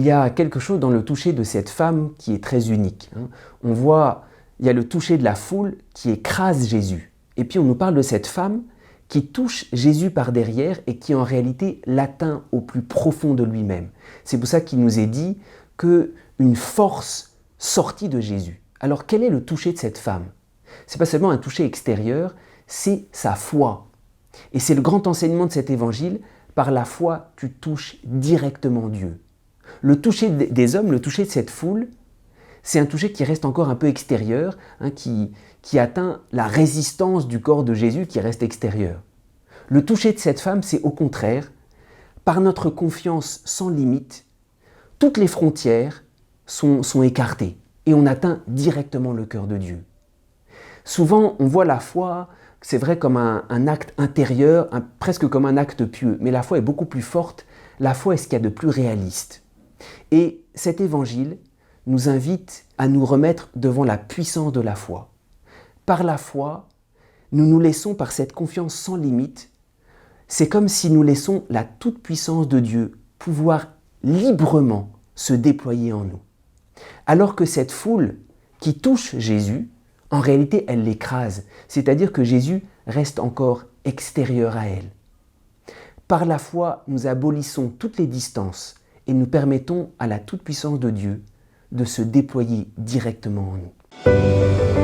y a quelque chose dans le toucher de cette femme qui est très unique. On voit, il y a le toucher de la foule qui écrase Jésus. Et puis on nous parle de cette femme qui touche Jésus par derrière et qui en réalité l'atteint au plus profond de lui-même. C'est pour ça qu'il nous est dit qu'une force sortit de Jésus. Alors quel est le toucher de cette femme? Ce n'est pas seulement un toucher extérieur, c'est sa foi. Et c'est le grand enseignement de cet évangile, par la foi tu touches directement Dieu. Le toucher des hommes, le toucher de cette foule, c'est un toucher qui reste encore un peu extérieur, qui atteint la résistance du corps de Jésus qui reste extérieur. Le toucher de cette femme, c'est au contraire, par notre confiance sans limite, toutes les frontières sont écartées et on atteint directement le cœur de Dieu. Souvent, on voit la foi, c'est vrai, comme un acte intérieur, presque comme un acte pieux, mais la foi est beaucoup plus forte, la foi est ce qu'il y a de plus réaliste. Et cet évangile nous invite à nous remettre devant la puissance de la foi. Par la foi, nous nous laissons, par cette confiance sans limite, c'est comme si nous laissons la toute-puissance de Dieu pouvoir librement se déployer en nous. Alors que cette foule qui touche Jésus, en réalité, elle l'écrase, c'est-à-dire que Jésus reste encore extérieur à elle. Par la foi, nous abolissons toutes les distances et nous permettons à la toute-puissance de Dieu de se déployer directement en nous.